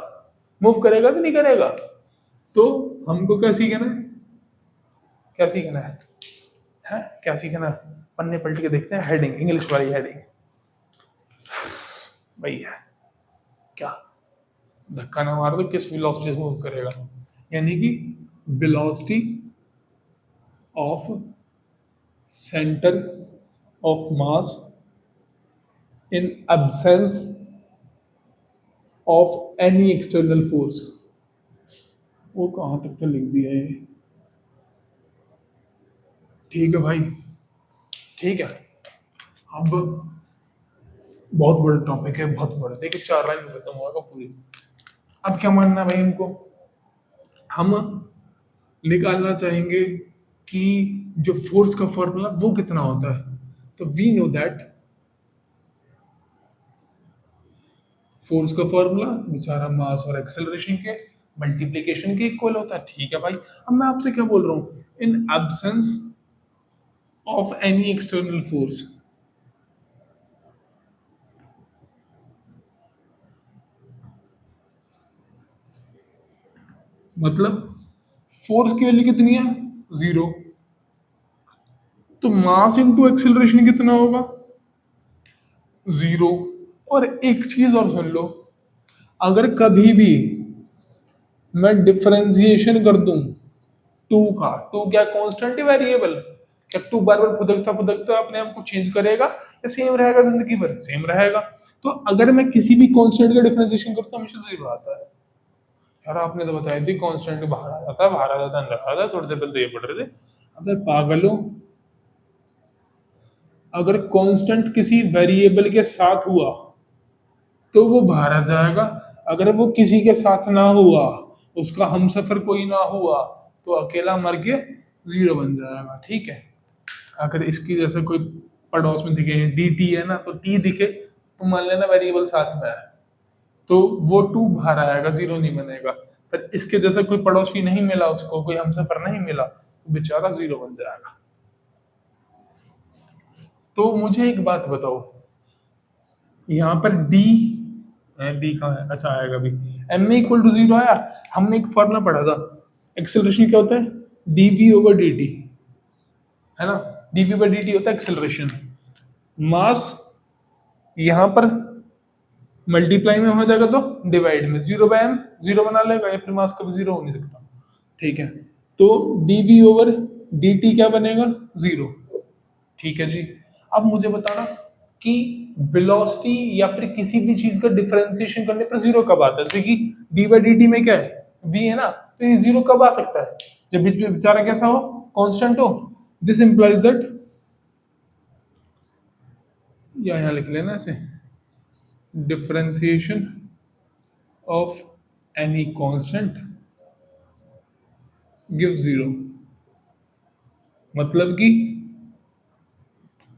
मूव करेगा कि नहीं करेगा। तो हमको क्या सीखना है, क्या सीखना है क्या सीखना है, पन्ने पलट के देखते हैं, हेडिंग इंग्लिश वाली हेडिंग भैया, क्या धक्का ना मार दो किस वेलोसिटी से मूव करेगा। यानी कि velocity of center of mass in absence of any external force. वो कहां तक तो लिख दिया है, ठीक है भाई, ठीक है। अब बहुत बड़ा टॉपिक है, बहुत बड़ा, देखिए 4 लाइन में खत्म होगा पूरी। अब क्या मानना है भाई हमको, हम निकालना चाहेंगे कि जो फोर्स का फॉर्मूला वो कितना होता है। तो वी नो दैट फोर्स का फॉर्मूला बेचारा मास और एक्सेलरेशन के मल्टीप्लिकेशन के इक्वल होता है। ठीक है भाई, अब मैं आपसे क्या बोल रहा हूं, in absence of any external force, मतलब फोर्स की वैल्यू कितनी है 0, तो मास इंटू एक्सेलरेशन कितना होगा 0। और एक चीज और सुन लो, अगर कभी भी मैं डिफरेंशिएशन कर दूं टू का, टू क्या कांस्टेंट है वेरिएबल, क्या टू बार बार फुदकता फुदकता अपने आप को चेंज करेगा या सेम रहेगा जिंदगी भर, सेम रहेगा। तो अगर मैं किसी भी कांस्टेंट का डिफरेंशिएशन करता हूं हमेशा 0 आता है। यार आपने तो बताया थी कांस्टेंट बाहर आ जाता है, बाहर आ जाता है, अंदर आ जाता है, थोड़ी देर पहले तो ये पढ़ रहे थे। अबे पागलों, अगर कांस्टेंट किसी वेरिएबल के साथ हुआ तो वो बाहर आ जाएगा, अगर वो किसी के साथ ना हुआ, उसका हमसफर कोई ना हुआ, तो अकेला मर के 0 बन जाएगा। ठीक है, अगर इसकी जैसे कोई पड़ोस में दिखे डी टी है ना, तो टी दिखे तो मान लेना वेरिएबल साथ में है, तो वो 2 बाहर आएगा, 0 नहीं बनेगा। पर इसके जैसा कोई पड़ोसी नहीं मिला, उसको कोई हमसफर नहीं मिला, तो बेचारा 0 बन जाएगा। तो मुझे एक बात बताओ, यहाँ पर डी कहाँ है, अच्छा आएगा भी, एम ए इक्वल टू 0 आया। हमने एक फॉर्मूला पढ़ा था, एक्सेलरेशन क्या होता है, d v over d t, है ना, d v over d t होता है एक्सेलरेशन। मास यहाँ पर मल्टीप्लाई में हो जाएगा तो डिवाइड में, 0/m 0 बना लेगा, या फिर मास कभी 0 हो नहीं सकता, ठीक है। तो d v over d t क्या बनेगा, 0, ठीक है जी। अब मुझे बताना कि वेलोसिटी या फिर किसी भी चीज का डिफरेंशिएशन करने पर 0 कब आता है, जैसे कि डी बाई डी टी में क्या है, v है ना, तो ये 0 कब आ सकता है, जब बेचारा कैसा हो, कांस्टेंट हो। दिस इंप्लाइज दैट, या यहाँ लिख लेना ऐसे, differentiation of any constant gives 0, मतलब कि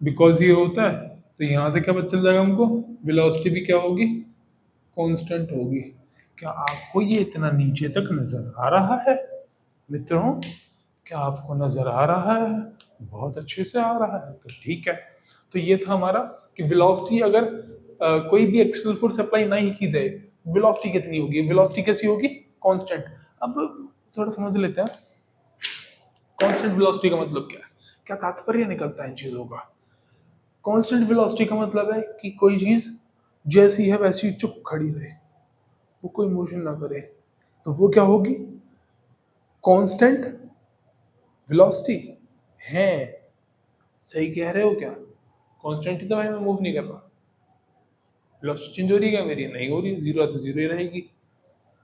बिकॉज ये होता है तो यहां से क्या पता चल जाएगा हमको, वेलोसिटी भी क्या होगी, कांस्टेंट होगी। क्या आपको ये इतना नीचे तक नजर आ रहा है मित्रों, क्या आपको नजर आ रहा है, बहुत अच्छे से आ रहा है, तो ठीक है। तो ये था हमारा कि वेलोसिटी अगर कोई भी एक्सटर्नल फोर्स अप्लाई नहीं की जाए, वेलोसिटी कितनी होगी, वेलोसिटी कैसी होगी, कांस्टेंट। अब थोड़ा समझ लेते हैं कांस्टेंट वेलोसिटी का मतलब क्या है, क्या तात्पर्य निकलता है इन चीजों का। कांस्टेंट वेलोसिटी का मतलब है कि कोई चीज जैसी है वैसी चुप खड़ी रहे, वो कोई मोशन ना करे, तो वो क्या होगी, कांस्टेंट वेलोसिटी है। सही कह रहे हो क्या, कांस्टेंट ही तो भाई मैं मूव नहीं कर रहा, वेलोसिटी चेंज हो रही है क्या मेरी, नहीं हो रही, 0 है तो 0 ही रहेगी।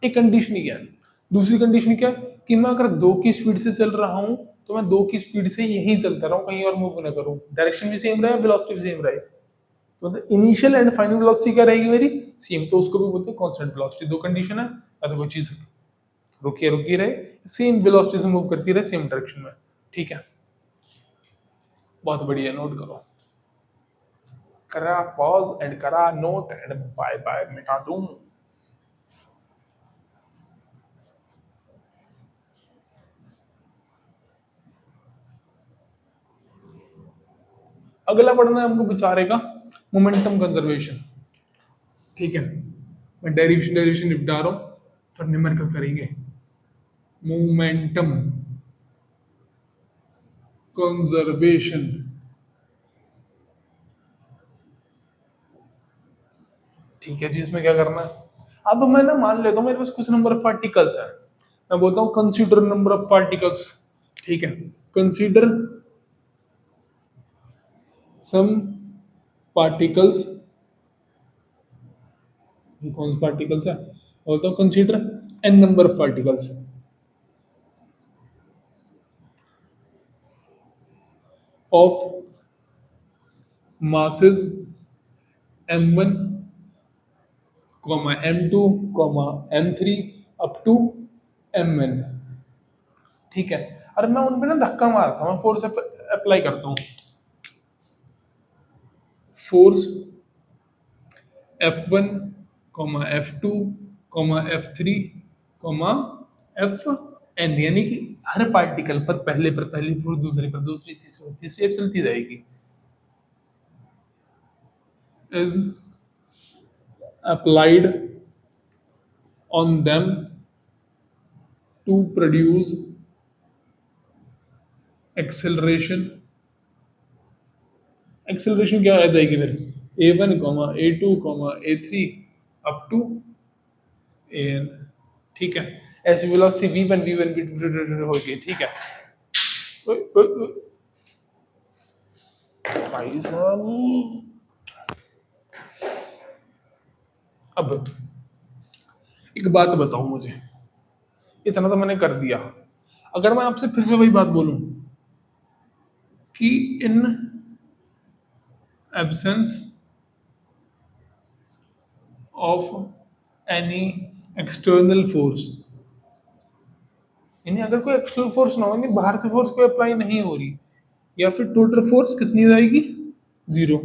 एक कंडीशन ही क्या है, दूसरी कंडीशन क्या है कि मैं अगर 2 की स्पीड से चल रहा हूं तो मैं 2 की स्पीड से यहीं चलता रहूं, कहीं और मूव ना करूं, डायरेक्शन भी सेम रहे, वेलोसिटी भी सेम रहे, तो इनिशियल एंड फाइनल वेलोसिटी क्या रहेगी मेरी, सेम, तो उसको भी बोलते हैं कांस्टेंट वेलोसिटी। दो कंडीशन है, या तो कोई चीज रुकी रहे, सेम वेलोसिटी से मूव करती रहे सेम डायरेक्शन में, ठीक है। बहुत बढ़िया, नोट करो, करा पॉज एंड करा नोट एंड बाय बाय मिटा दूं। अगला पढ़ना है हमको बेचारे का मोमेंटम कंजर्वेशन, ठीक है। मैं डेरिवेशन निपटा रहा हूं, फिर न्यूमेरिकल करेंगे। मोमेंटम कंजर्वेशन, ठीक है जी। इसमें क्या करना है, अब मैं ना मान लेता हूं मेरे पास कुछ नंबर ऑफ पार्टिकल्स है, मैं बोलता हूं कंसीडर नंबर ऑफ पार्टिकल्स, ठीक है, कंसीडर सम पार्टिकल्स, कौन से पार्टिकल्स है, बोलता हूं consider n number of particles of masses m1, m2, m3 up to mn, ठीक है। अरे मैं उन पे ना धक्का मारता हूँ, फोर्स अप्लाई करता हूँ, force F1, F2, F3, Fn, यानी कि हर पार्टिकल पर पहली फोर्स, दूसरे पर दूसरी, तीसरी चलती रहेगी, is applied on them to produce acceleration। Acceleration क्या आ जाएगी फिर, a1, a2, a3 up to an, ठीक है। ऐसी वेलोसिटी v1 v1 होगी, ठीक है। भाई साहब अब एक बात बताओ मुझे, इतना तो मैंने कर दिया, अगर मैं आपसे फिर से वही बात बोलूं कि in absence of any external force, यानी अगर कोई एक्सटर्नल फोर्स ना हो, यानी बाहर से फोर्स कोई अप्लाई नहीं हो रही, या फिर टोटल फोर्स कितनी हो जाएगी, 0,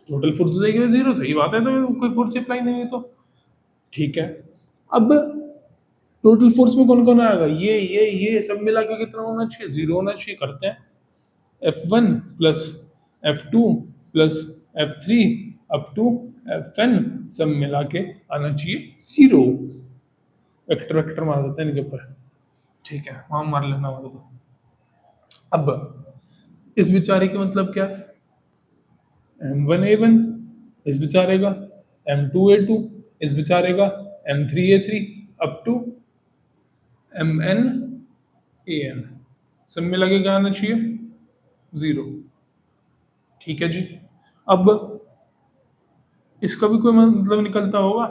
टोटल फोर्स हो जाएगी 0, सही बात है, तो कोई फोर्स अप्लाई नहीं है तो ठीक है। अब टोटल फोर्स में कौन कौन आएगा, ये सब मिला के कितना होना चाहिए, 0 होना चाहिए। करते हैं F1 plus F2 plus F3 up to f n सब मिला के आना चाहिए 0। वेक्टर वेक्टर मार देते हैं इनके ऊपर, ठीक है, वहां मार लेना वाला। तो अब इस बेचारे की मतलब क्या है, M1A1 इस बेचारे का, M2A2 इस बेचारे का, M3A3 अप टू MNAN सब मिला के क्या आना चाहिए 0। ठीक है जी। अब इसका भी कोई मतलब निकलता होगा,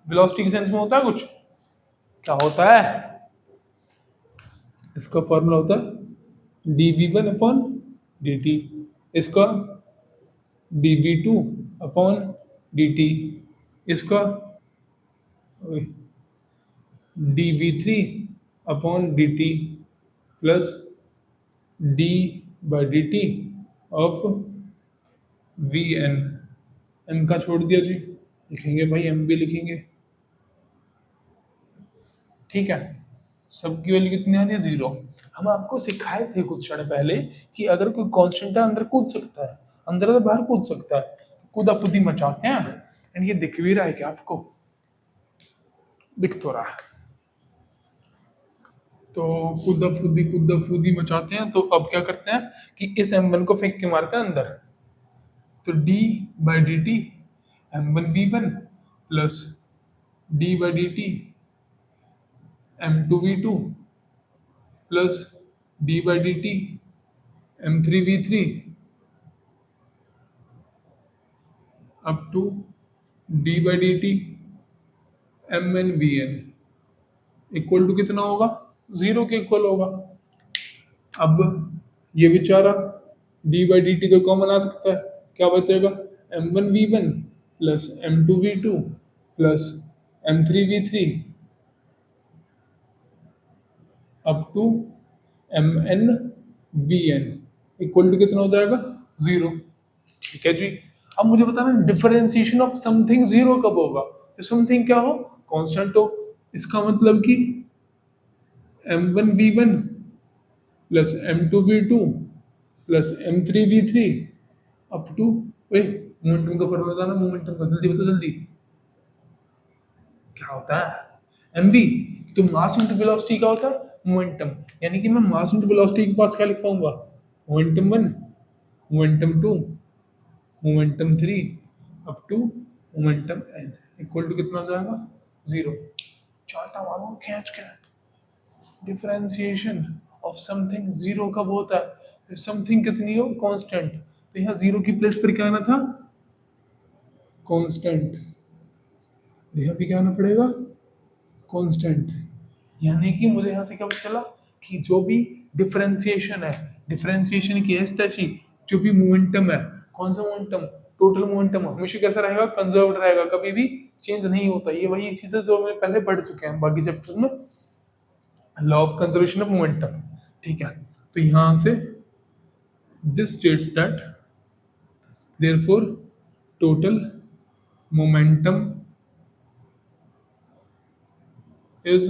वेलोसिटी के सेंस में होता है कुछ, क्या होता है, इसका फॉर्मूला होता है dv1 अपॉन dt, इसका dv2 अपॉन dt, इसका dv3 upon dt plus d by dt of vn। m का छोड़ दिया जी, लिखेंगे भाई m भी लिखेंगे, ठीक है। सबकी वैल्यू कितनी आ रही है 0। हम आपको सिखाए थे कुछ क्षण पहले कि अगर कोई कांस्टेंट है अंदर कूद सकता है, अंदर तो बाहर कूद सकता है, तो कूदापुदी मचाते हैं। एंड ये दिख भी रहा है क्या आपको, दिख तो रहा है। तो कूदा फूदी मचाते हैं, तो अब क्या करते हैं कि इस m1 को फेंक के मारते हैं अंदर, तो d by d t M1V1 plus d by d t M2V2 plus d by d t M3V3 up to d by d t MNVN equal to कितना होगा 0 के इक्वल होगा। अब ये बेचारा d बाई डी टी तो common आ सकता है, क्या बचेगा M1V1 plus M2V2 plus M3V3 up to MNVN equal to कितना हो जाएगा 0। ठीक है जी। अब मुझे बताना डिफरेंशिएशन ऑफ समथिंग 0 कब होगा, तो समथिंग क्या हो, कांस्टेंट हो। इसका मतलब कि M1V1 plus M2V2 plus M3V3 up to, momentum का फॉर्मूला बताना, मोमेंटम का जल्दी बता जल्दी, क्या होता है mv, तो मास इंटू वेलोसिटी क्या होता है मोमेंटम, यानी कि मैं मास इंटू वेलोसिटी के पास क्या लिख पाऊंगा, momentum 1 momentum 2 momentum 3 up to momentum n equal to कितना हो जाएगा 0। चार्टा मारो खींच के, डिफरेंशिएशन ऑफ समथिंग 0 कब होता है, समथिंग कितनी हो कांस्टेंट, तो यहाँ 0 की प्लेस पर क्या आना था कांस्टेंट, यहाँ भी क्या आना पड़ेगा कांस्टेंट। यानी कि मुझे यहाँ से क्या पता चला कि जो भी डिफरेंशिएशन है, डिफरेंशिएशन की एस्टेसी, जो भी मोमेंटम है, कौन सा मोमेंटम, टोटल मोमेंटम हमेशा कैसा रहेगा कंजर्व्ड रहेगा, कभी भी चेंज नहीं होता। ये वही चीजें जो हमने पहले पढ़ चुके हैं बाकी चैप्टर्स में, law of conservation of momentum, ठीक है। तो यहां से this states that therefore total momentum is,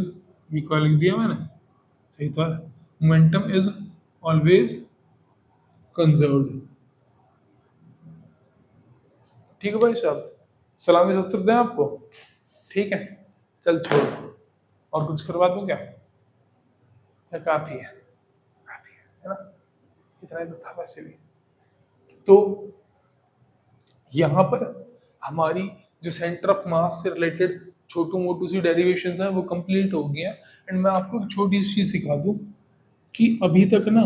क्या लिख दिया मैंने, सही था, मोमेंटम इज ऑलवेज कंजर्व्ड। ठीक है भाई साहब, सलामी शस्त्र दें आपको, ठीक है। चल छोड़, और कुछ करवा दूं क्या, या काफी है ना, इतना ही तो था वैसे भी। तो यहाँ पर हमारी जो सेंटर ऑफ मास से रिलेटेड छोटू मोटू सी डेरिवेशंस हैं वो कंप्लीट हो गई हैं। एंड मैं आपको एक छोटी सी चीज सिखा दूं कि अभी तक ना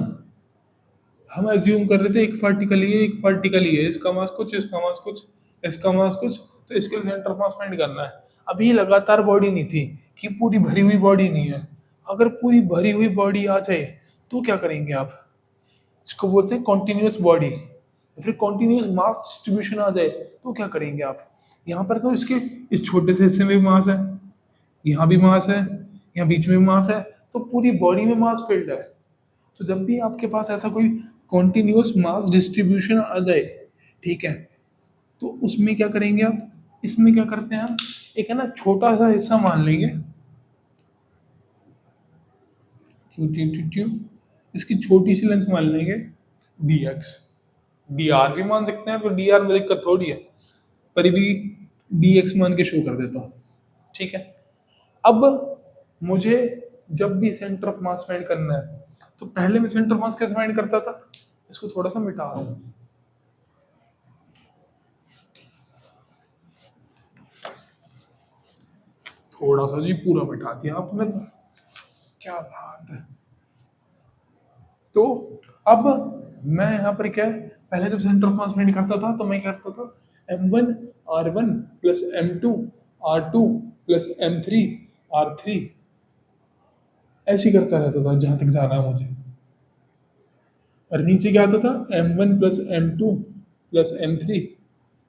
हम एज्यूम कर रहे थे एक पार्टिकल ही है, एक पार्टिकल ही है, इसका मास कुछ, इसका मास कुछ, इसका मास कुछ, तो इसके लिए सेंटर ऑफ मास फाइंड करना है। अभी लगातार बॉडी नहीं थी कि पूरी भरी हुई बॉडी नहीं है। अगर पूरी भरी हुई बॉडी आ जाए तो क्या करेंगे आप, इसको बोलते हैं कॉन्टिन्यूस बॉडी, फिर कॉन्टिन्यूस मास डिस्ट्रीब्यूशन आ जाए तो क्या करेंगे आप। यहाँ पर तो इसके इस छोटे से हिस्से में भी मास है, यहाँ भी मास है, यहाँ बीच में भी मास है, तो पूरी बॉडी में मास फील्ड है। तो जब भी आपके पास ऐसा कोई कॉन्टिन्यूस मास डिस्ट्रीब्यूशन आ जाए, ठीक है, तो उसमें क्या करेंगे आप, इसमें क्या करते हैं हम, एक है ना छोटा सा हिस्सा मान लेंगे, इसकी छोटी सी लेंथ मान लेंगे dx, dr भी मान सकते हैं, तो dr में दिक्कत थोड़ी है, पर भी dx मान के शो कर देता हूँ, ठीक है। अब मुझे जब भी सेंटर ऑफ मास फाइंड करना है तो पहले मैं सेंटर ऑफ मास कैसे फाइंड करता था, इसको थोड़ा सा मिटा रहा हूँ। थोड़ा सा जी पूरा मिटा दिया आपने तो, क्या बात है। तो अब मैं यहाँ पर क्या है, पहले जब सेंटर ऑफ मास फाइंड करता था तो मैं क्या करता था, m1 r1 plus m2 r2 plus m3 r3 ऐसे करता रहता था जहां तक जाना है मुझे। और नीचे क्या आता था, m1 plus m2 plus m3,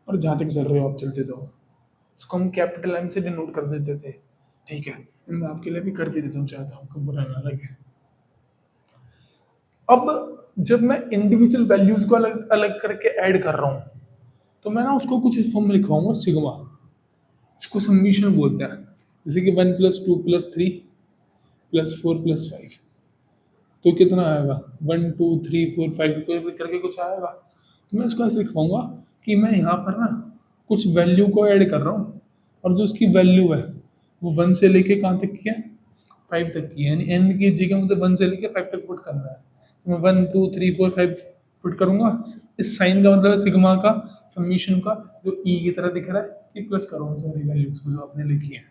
और जहां तक चल रहे हो आप चलते जाओ। इसको हम कैपिटल M से डिनोट कर देते थे, ठीक है। मैं आपके लिए भी कर भी देता हूँ, चाहता हूँ आपको बुरा ना लगे। अब जब मैं इंडिविजुअल वैल्यूज को अलग अलग करके ऐड कर रहा हूँ तो मैं ना उसको कुछ इस फॉर्म में लिखवाऊंगा, सिग्मा। इसको समीशन बोलते हैं, जैसे कि 1 प्लस 2 प्लस 3 प्लस 4 प्लस 5, तो कितना आएगा 1 2 3 4 5 करके कुछ आएगा। तो मैं इसको ऐसे लिखवाऊंगा कि मैं यहाँ पर ना कुछ वैल्यू को ऐड कर रहा हूँ, और जो उसकी वैल्यू है वो 1 से लेके कहाँ तक की है, 5 तक की है। यानी n की जगह मुझे 1 से लेके 5 तक पुट करना है। तो मैं 1 2 3 4 5 पुट करूंगा। इस साइन का मतलब है सिग्मा का समीशन का, जो ई की तरह दिख रहा है, कि प्लस करो सारी वैल्यूज को जो आपने लिखी है।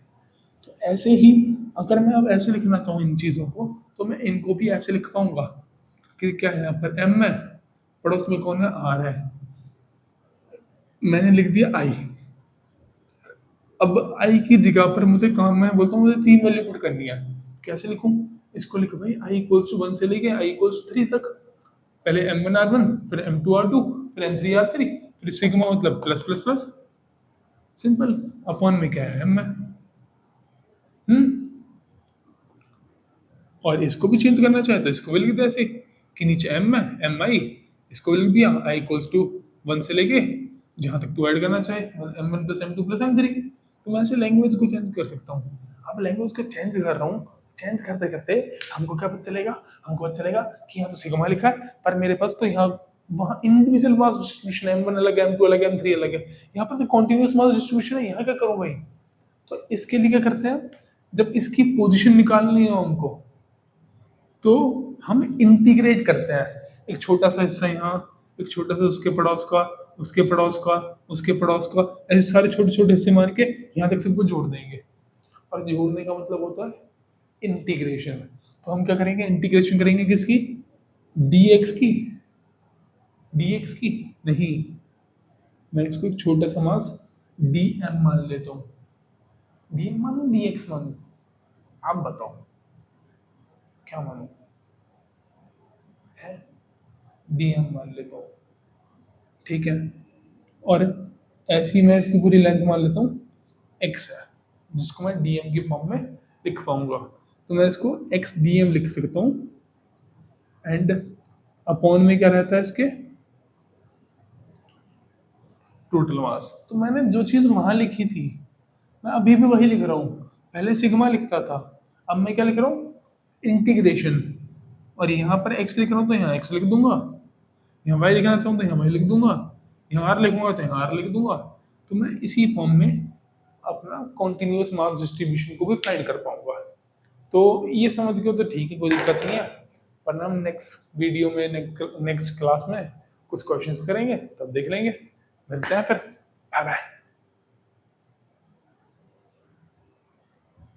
तो ऐसे ही अगर मैं अब ऐसे लिखना चाहूँ इन चीज़ों को, तो मैं इनको भी ऐसे लिख पाऊंगा कि क्या है, यहाँ पर m है, पड़ोस में कौन है, r है, मैंने लिख दिया i। अब i की जगह पर मुझे काम, मैं बोलता हूँ मुझे 3 वैल्यू पुट करनी है। कैसे लिखूँ, इसको लिखो भाई i इक्वल्स टू 1 से लेके i इक्वल्स टू 3 तक। पहले m1 r1, फिर m2 r2, फिर m3 r3, फिर सिग्मा मतलब plus plus plus, simple. Upon में क्या है, m है। और इसको भी चेंज करना चाहे तो इसको भी लिख दिया ऐसे कि नीचे m है, एम आई, इसको भी लिख दिया i इक्वल्स टू 1 से लेके जहाँ तक टू ऐड करना चाहे, m1 plus m2 plus m3। तो मैं ऐसे लैंग्वेज को चेंज कर सकता हूँ। अब लैंग्वेज को चेंज कर रहा हूँ, चेंज करते करते हमको क्या पता चलेगा, हमको पता चलेगा कि यहाँ तो सिग्मा लिखा है, पर मेरे पास तो यहाँ वहाँ इंडिविजुअल मास डिस्ट्रीब्यूशन है, m1 अलग है, m2 अलग है, m3 अलग है। यहाँ पर तो कॉन्टिन्यूस मास डिस्ट्रीब्यूशन है, यहाँ क्या करूँ भाई। तो इसके लिए क्या करते हैं, जब इसकी पोजीशन निकालनी है हमको तो हम इंटीग्रेट करते हैं। एक छोटा सा हिस्सा यहाँ, एक छोटा सा उसके पड़ोस का, उसके पड़ोस का, उसके पड़ोस का, ऐसे सारे छोटे छोटे हिस्से मान के यहाँ तक सबको जोड़ देंगे। और जोड़ने का मतलब होता है इंटीग्रेशन। तो हम क्या करेंगे, इंटीग्रेशन करेंगे किसकी, dx की, dx की नहीं, मैं इसको एक छोटा सा मास dm मान लेता हूँ। dm मानू dx मानू, आप बताओ क्या मानू, है dm मान लेता हूँ, ठीक है। और ऐसी मैं इसकी पूरी लेंथ मान लेता हूँ x है, जिसको मैं dm की फॉर्म में लिख पाऊंगा। तो मैं इसको x dm लिख सकता हूँ, एंड अपॉन में क्या रहता है इसके, टोटल मास। तो मैंने जो चीज़ वहां लिखी थी मैं अभी भी वही लिख रहा हूँ। पहले सिग्मा लिखता था, अब मैं क्या लिख रहा हूँ, इंटीग्रेशन। और यहाँ पर x लिख रहा हूँ तो यहाँ x लिख दूंगा, यहाँ y लिखना चाहूँ तो यहाँ y लिख दूंगा, यहाँ r लिखूंगा तो यहाँ r लिख दूंगा। तो मैं इसी फॉर्म में अपना कॉन्टिन्यूस मास डिस्ट्रीब्यूशन को भी फाइंड कर पाऊंगा। तो ये समझ गए तो ठीक है, कोई दिक्कत नहीं है। वरना हम नेक्स्ट वीडियो में, नेक्स्ट क्लास में कुछ क्वेश्चंस करेंगे, तब देख लेंगे। मिलते हैं फिर, बाय बाय।